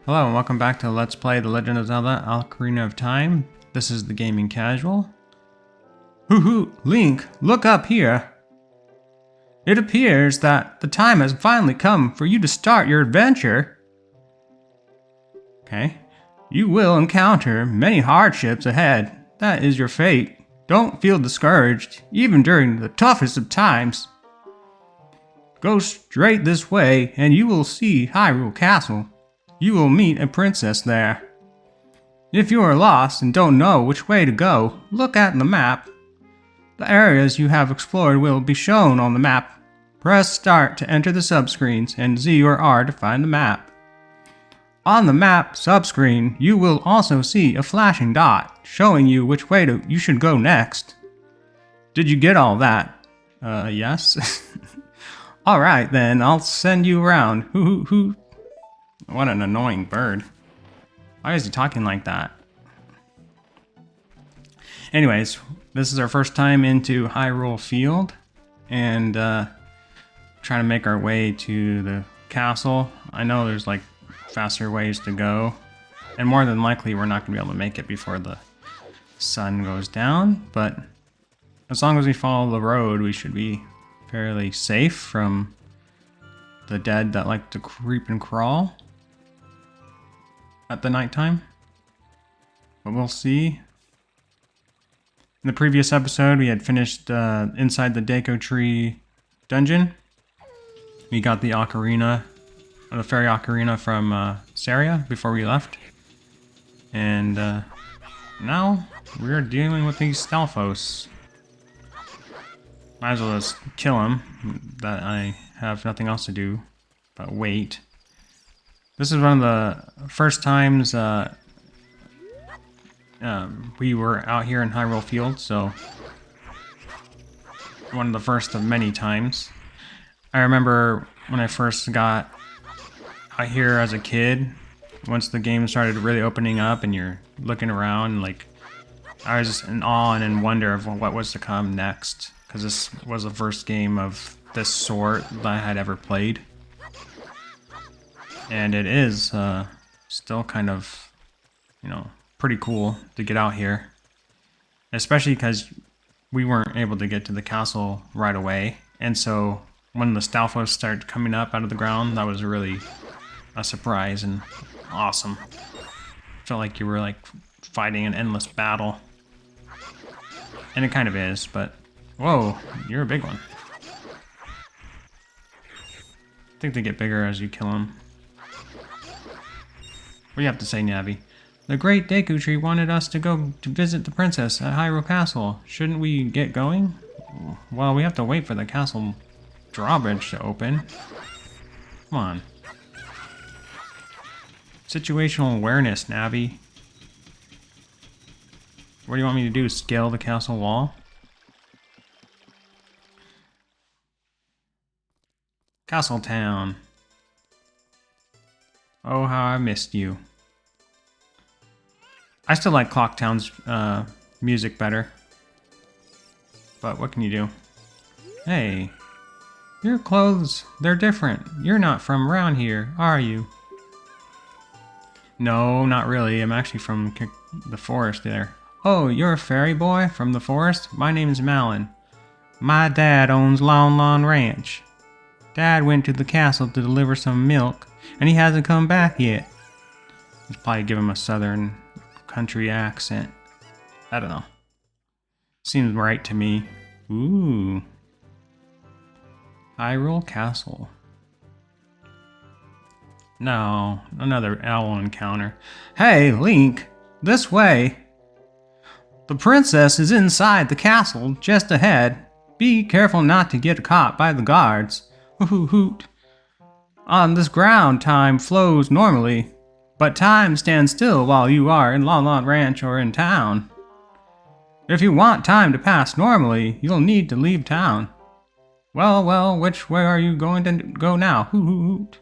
Hello and welcome back to Let's Play The Legend of Zelda Ocarina of Time. This is the Gaming Casual. Hoo-hoo, Link, look up here. It appears that the time has finally come for you to start your adventure. Okay. You will encounter many hardships ahead. That is your fate. Don't feel discouraged, even during the toughest of times. Go straight this way and you will see Hyrule Castle. You will meet a princess there. If you are lost and don't know which way to go, look at the map. The areas you have explored will be shown on the map. Press start to enter the subscreens and Z or R to find the map. On the map subscreen, you will also see a flashing dot showing you which way you should go next. Did you get all that? Yes. Alright then, I'll send you around. Hoo. What an annoying bird. Why is he talking like that? Anyways, this is our first time into Hyrule Field. And trying to make our way to the castle. I know there's like faster ways to go. And more than likely we're not going to be able to make it before the sun goes down. But as long as we follow the road, we should be fairly safe from the dead that like to creep and crawl at the nighttime. But we'll see. In the previous episode, we had finished inside the Deku Tree dungeon. We got the ocarina, the fairy ocarina from Saria before we left. And now we're dealing with these Stalfos. Might as well just kill him, that I have nothing else to do but wait. This is one of the first times we were out here in Hyrule Field, so one of the first of many times. I remember when I first got out here as a kid, once the game started really opening up and you're looking around, like I was just in awe and in wonder of what was to come next, because this was the first game of this sort that I had ever played. And it is still kind of, pretty cool to get out here. Especially because we weren't able to get to the castle right away. And so when the Stalfos started coming up out of the ground, that was really a surprise and awesome. Felt like you were like fighting an endless battle. And it kind of is, but whoa, you're a big one. I think they get bigger as you kill them. What do you have to say, Navi? The great Deku Tree wanted us to go to visit the princess at Hyrule Castle. Shouldn't we get going? Well, we have to wait for the castle drawbridge to open. Come on. Situational awareness, Navi. What do you want me to do? Scale the castle wall? Castle Town. Oh, how I missed you. I still like Clock Town's music better. But what can you do? Hey, your clothes, they're different. You're not from around here, are you? No, not really. I'm actually from the forest there. Oh, you're a fairy boy from the forest? My name's Malin. My dad owns Lon Lon Ranch. Dad went to the castle to deliver some milk, and he hasn't come back yet. Let's probably give him a southern country accent. I don't know. Seems right to me. Ooh. Hyrule Castle. No, another owl encounter. Hey, Link, this way. The princess is inside the castle, just ahead. Be careful not to get caught by the guards. Hoot. On this ground, time flows normally, but time stands still while you are in Lon Lon Ranch or in town. If you want time to pass normally, you'll need to leave town. Well, which way are you going to go now? Hoot.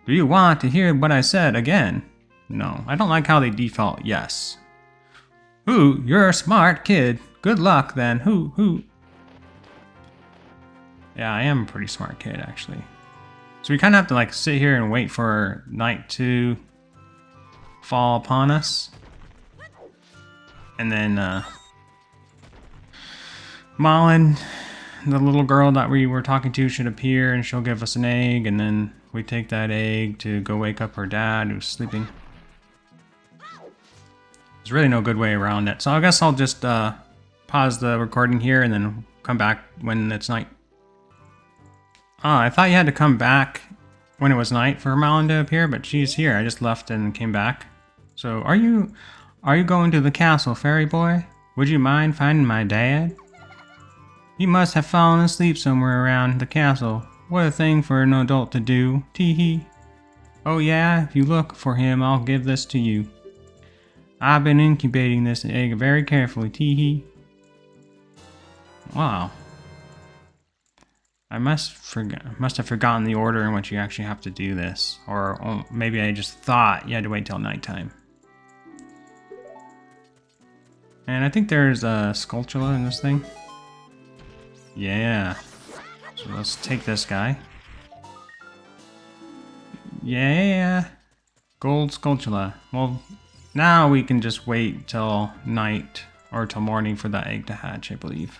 Do you want to hear what I said again? No, I don't like how they default yes. Ooh, you're a smart kid. Good luck then. Hoot. Yeah, I am a pretty smart kid, actually. So we kind of have to like sit here and wait for night to fall upon us. And then Malin, the little girl that we were talking to, should appear and she'll give us an egg, and then we take that egg to go wake up her dad who's sleeping. There's really no good way around it. So I guess I'll just pause the recording here and then come back when it's night. I thought you had to come back when it was night for Malin to appear, but she's here. I just left and came back. So are you going to the castle, fairy boy? Would you mind finding my dad? He must have fallen asleep somewhere around the castle. What a thing for an adult to do. Tee-hee. Oh yeah, if you look for him, I'll give this to you. I've been incubating this egg very carefully. Tee-hee. Wow. I must have forgotten the order in which you actually have to do this. Or maybe I just thought you had to wait till nighttime. And I think there's a Skulltula in this thing. Yeah. So let's take this guy. Yeah. Gold Skulltula. Well, now we can just wait till night or till morning for that egg to hatch, I believe.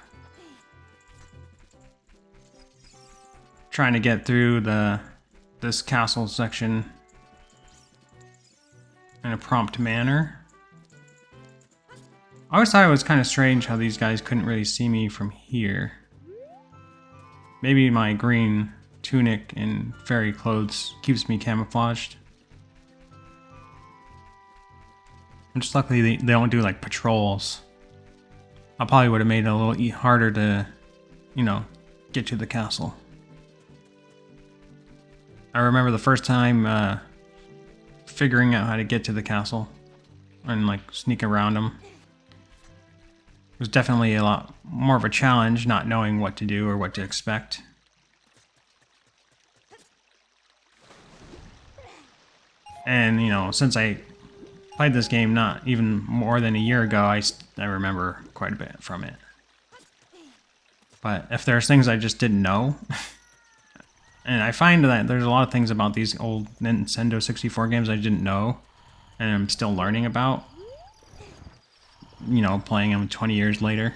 Trying to get through this castle section in a prompt manner. I always thought it was kind of strange how these guys couldn't really see me from here. Maybe my green tunic and fairy clothes keeps me camouflaged. And just luckily they don't do like patrols. I probably would have made it a little harder to, you know, get to the castle. I remember the first time figuring out how to get to the castle and like sneak around them. It was definitely a lot more of a challenge not knowing what to do or what to expect. And, you know, since I played this game not even more than a year ago, I remember quite a bit from it. But if there's things I just didn't know... And I find that there's a lot of things about these old Nintendo 64 games I didn't know, and I'm still learning about. You know, playing them 20 years later.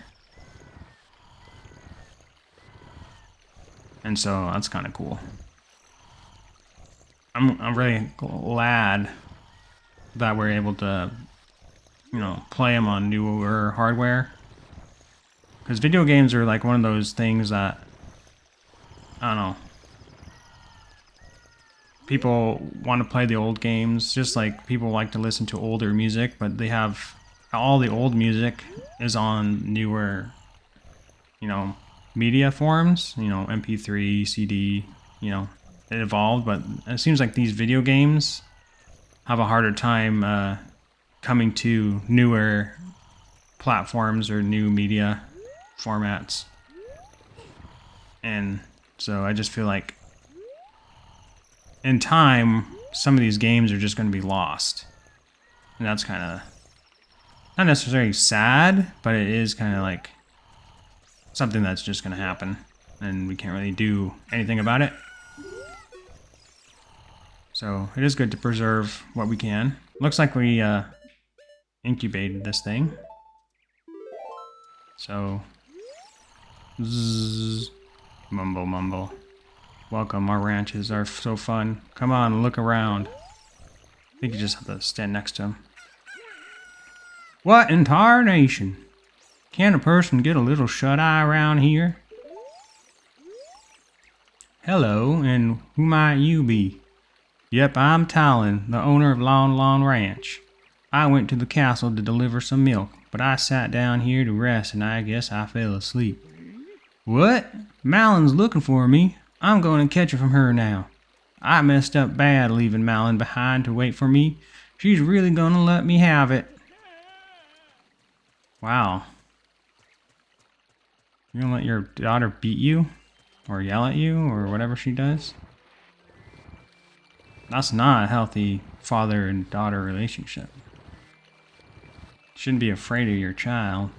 And so that's kind of cool. I'm really glad that we're able to, you know, play them on newer hardware. Because video games are like one of those things that, I don't know, people want to play the old games, just like people like to listen to older music, but they have all the old music is on newer, you know, media forms, you know, MP3, CD, you know, it evolved, but it seems like these video games have a harder time coming to newer platforms or new media formats. And so I just feel like in time, some of these games are just going to be lost. And that's kind of not necessarily sad, but it is kind of like something that's just going to happen. And we can't really do anything about it. So it is good to preserve what we can. Looks like we incubated this thing. So, zzz, mumble mumble. Welcome, our ranches are so fun. Come on, look around. I think you just have to stand next to him. What in tarnation? Can a person get a little shut-eye around here? Hello, and who might you be? Yep, I'm Talon, the owner of Lon Lon Ranch. I went to the castle to deliver some milk, but I sat down here to rest and I guess I fell asleep. What? Malin's looking for me. I'm going to catch her from her now. I messed up bad leaving Malin behind to wait for me. She's really going to let me have it. Wow. You're going to let your daughter beat you? Or yell at you? Or whatever she does? That's not a healthy father and daughter relationship. You shouldn't be afraid of your child.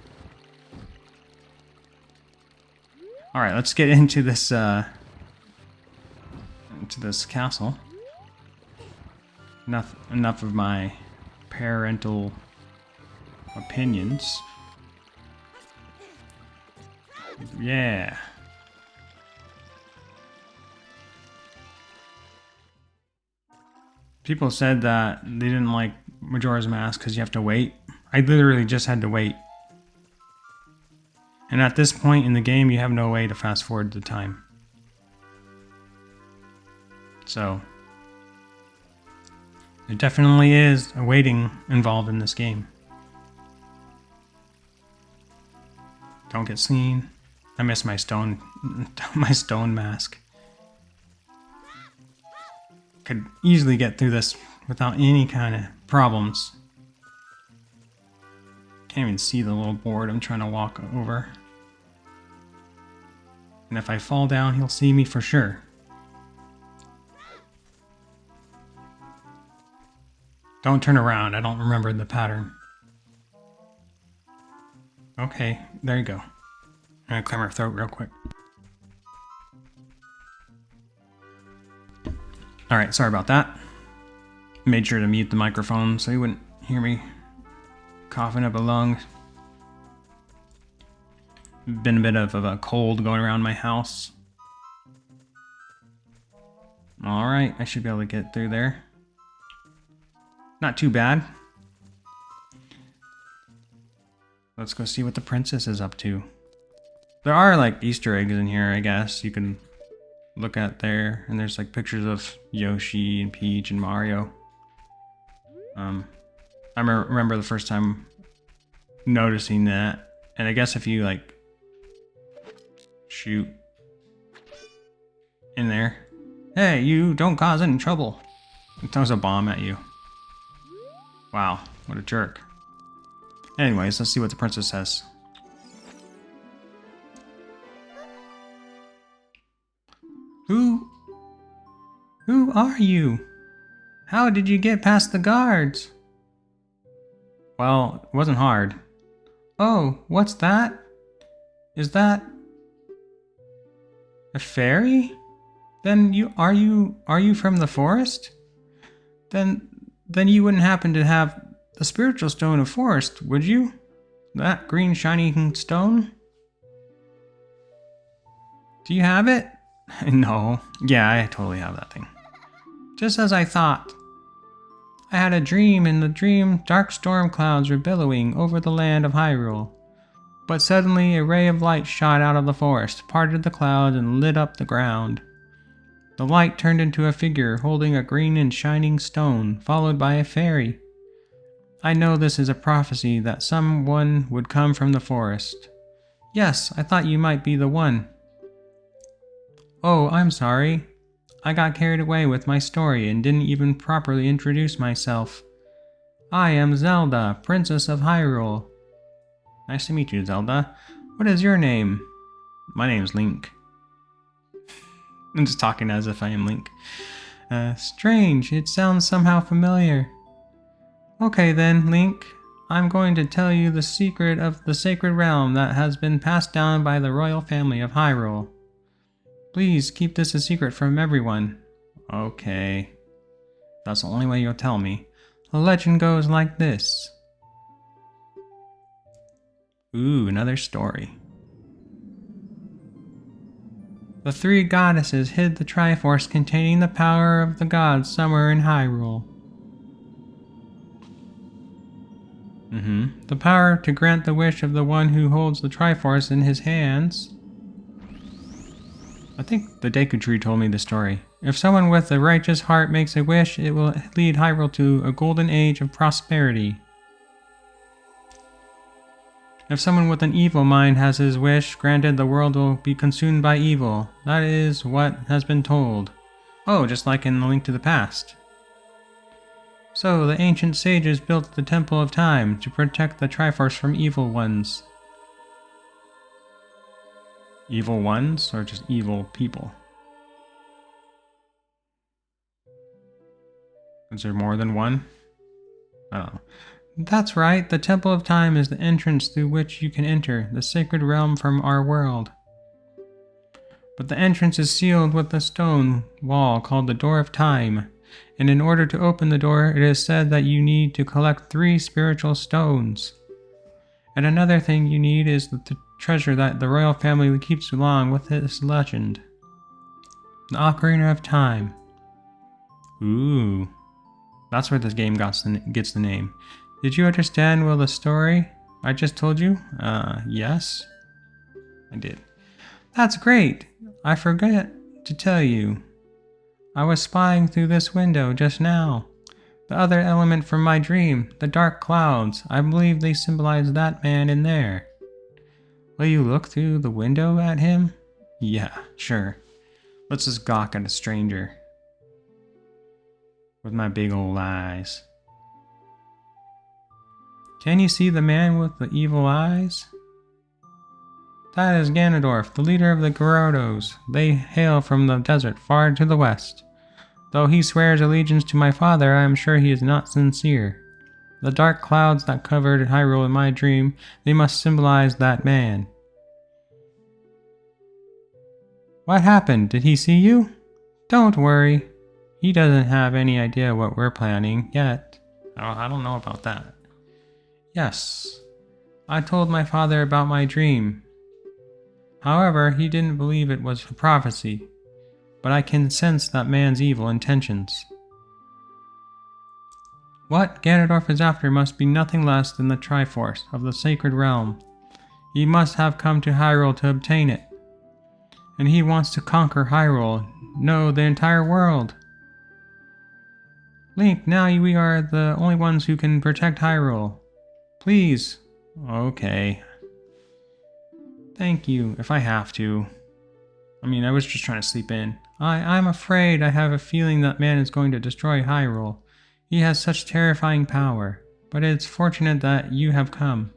Alright, let's get into this castle. Enough of my parental opinions. Yeah. People said that they didn't like Majora's Mask because you have to wait. I literally just had to wait. And at this point in the game, you have no way to fast forward the time. So, there definitely is a waiting involved in this game. Don't get seen. I miss my stone mask. Could easily get through this without any kind of problems. Can't even see the little board I'm trying to walk over. And if I fall down, he'll see me for sure. Don't turn around, I don't remember the pattern. Okay, there you go. I'm gonna clear my throat real quick. Alright, sorry about that. Made sure to mute the microphone so you wouldn't hear me coughing up a lung. Been a bit of a cold going around my house. Alright, I should be able to get through there. Not too bad. Let's go see what the princess is up to. There are like Easter eggs in here, I guess. You can look at there, and there's like pictures of Yoshi and Peach and Mario. I remember the first time noticing that, and I guess if you like shoot in there, hey, you don't cause any trouble. It throws a bomb at you. Wow, what a jerk. Anyways, let's see what the princess says. Who are you? How did you get past the guards? Well, it wasn't hard. Oh, what's that? Is that a fairy? Then are you from the forest? Then you wouldn't happen to have the spiritual stone of forest, would you? That green shining stone? Do you have it? No. Yeah, I totally have that thing. Just as I thought. I had a dream. In the dream, dark storm clouds were billowing over the land of Hyrule. But suddenly a ray of light shot out of the forest, parted the clouds, and lit up the ground. The light turned into a figure holding a green and shining stone, followed by a fairy. I know this is a prophecy that someone would come from the forest. Yes, I thought you might be the one. Oh, I'm sorry. I got carried away with my story and didn't even properly introduce myself. I am Zelda, Princess of Hyrule. Nice to meet you, Zelda. What is your name? My name's Link. I'm just talking as if I am Link. Strange, it sounds somehow familiar. Okay then, Link. I'm going to tell you the secret of the sacred realm that has been passed down by the royal family of Hyrule. Please keep this a secret from everyone. Okay. That's the only way you'll tell me. The legend goes like this. Ooh, another story. The three goddesses hid the Triforce containing the power of the gods somewhere in Hyrule. The power to grant the wish of the one who holds the Triforce in his hands. I think the Deku Tree told me the story. If someone with a righteous heart makes a wish, it will lead Hyrule to a golden age of prosperity. If someone with an evil mind has his wish granted, the world will be consumed by evil. That is what has been told. Oh, just like in The Link to the Past. So, the ancient sages built the Temple of Time to protect the Triforce from evil ones. Evil ones, or just evil people? Is there more than one? I don't know. That's right, the Temple of Time is the entrance through which you can enter the sacred realm from our world. But the entrance is sealed with a stone wall called the Door of Time. And in order to open the door, it is said that you need to collect 3 spiritual stones. And another thing you need is the treasure that the royal family keeps along with this legend. The Ocarina of Time. Ooh. That's where this game gets the name. Did you understand, Will, the story I just told you? Yes. I did. That's great. I forgot to tell you. I was spying through this window just now. The other element from my dream, the dark clouds, I believe they symbolize that man in there. Will you look through the window at him? Yeah, sure. Let's just gawk at a stranger. With my big old eyes. Can you see the man with the evil eyes? That is Ganondorf, the leader of the Gerudos. They hail from the desert far to the west. Though he swears allegiance to my father, I am sure he is not sincere. The dark clouds that covered Hyrule in my dream, they must symbolize that man. What happened? Did he see you? Don't worry. He doesn't have any idea what we're planning yet. Oh, I don't know about that. Yes, I told my father about my dream. However, he didn't believe it was a prophecy, but I can sense that man's evil intentions. What Ganondorf is after must be nothing less than the Triforce of the Sacred Realm. He must have come to Hyrule to obtain it. And he wants to conquer Hyrule, no, the entire world. Link, now we are the only ones who can protect Hyrule. Please. Okay. Thank you, if I have to. I mean, I was just trying to sleep in. I'm afraid I have a feeling that man is going to destroy Hyrule. He has such terrifying power, but it's fortunate that you have come.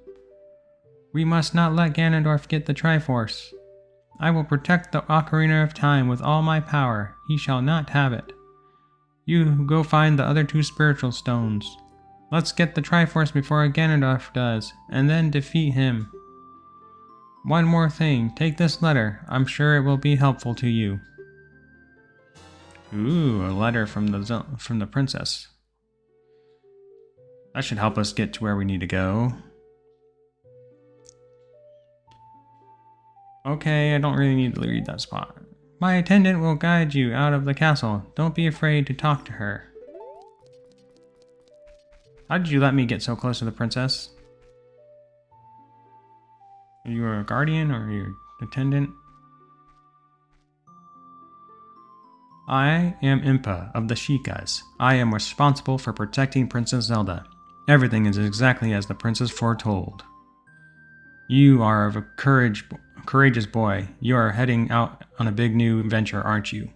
We must not let Ganondorf get the Triforce. I will protect the Ocarina of Time with all my power. He shall not have it. You go find the other 2 spiritual stones. Let's get the Triforce before Ganondorf does, and then defeat him. One more thing, take this letter. I'm sure it will be helpful to you. Ooh, a letter from the princess. That should help us get to where we need to go. Okay, I don't really need to read that spot. My attendant will guide you out of the castle. Don't be afraid to talk to her. How did you let me get so close to the princess? Are you a guardian or your attendant? I am Impa of the Sheikahs. I am responsible for protecting Princess Zelda. Everything is exactly as the princess foretold. You are a courageous boy. You are heading out on a big new adventure, aren't you?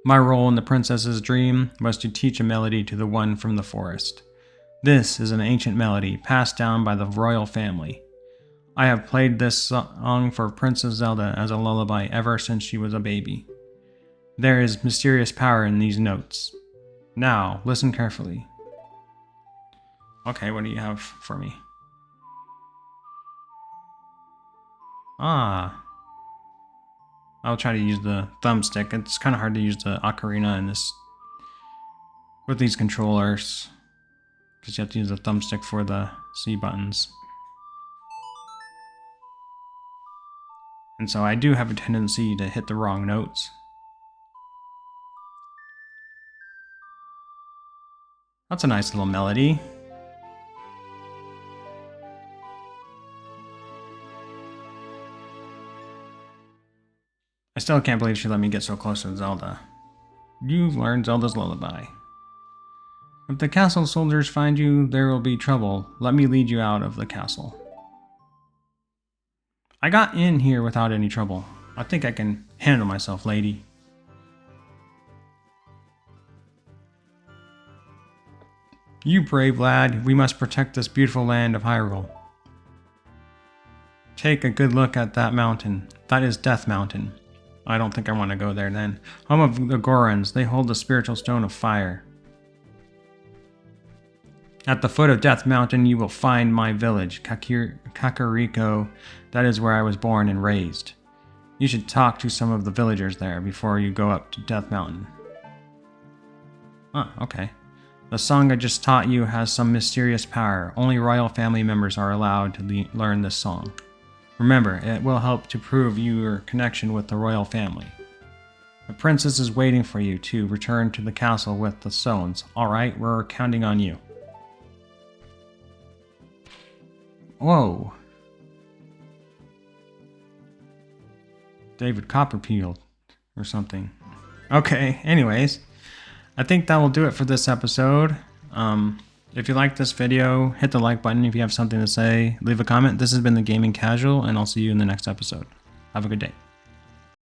My role in the princess's dream was to teach a melody to the one from the forest. This is an ancient melody passed down by the royal family. I have played this song for Princess Zelda as a lullaby ever since she was a baby. There is mysterious power in these notes. Now, listen carefully. Okay, what do you have for me? I'll try to use the thumbstick. It's kind of hard to use the ocarina in this with these controllers because you have to use the thumbstick for the C buttons. And so I do have a tendency to hit the wrong notes. That's a nice little melody. I still can't believe she let me get so close to Zelda. You've learned Zelda's lullaby. If the castle soldiers find you, there will be trouble. Let me lead you out of the castle. I got in here without any trouble. I think I can handle myself, lady. You brave lad, we must protect this beautiful land of Hyrule. Take a good look at that mountain. That is Death Mountain. I don't think I want to go there then. Home of the Gorons, they hold the spiritual stone of fire. At the foot of Death Mountain, you will find my village, Kakariko. That is where I was born and raised. You should talk to some of the villagers there before you go up to Death Mountain. Huh, okay. The song I just taught you has some mysterious power. Only royal family members are allowed to learn this song. Remember, it will help to prove your connection with the royal family. The princess is waiting for you to return to the castle with the stones. Alright, we're counting on you. Whoa. David Copperfield or something. Okay, anyways. I think that will do it for this episode. If you like this video, hit the like button. If you have something to say, leave a comment. This has been The Gaming Casual, and I'll see you in the next episode. Have a good day.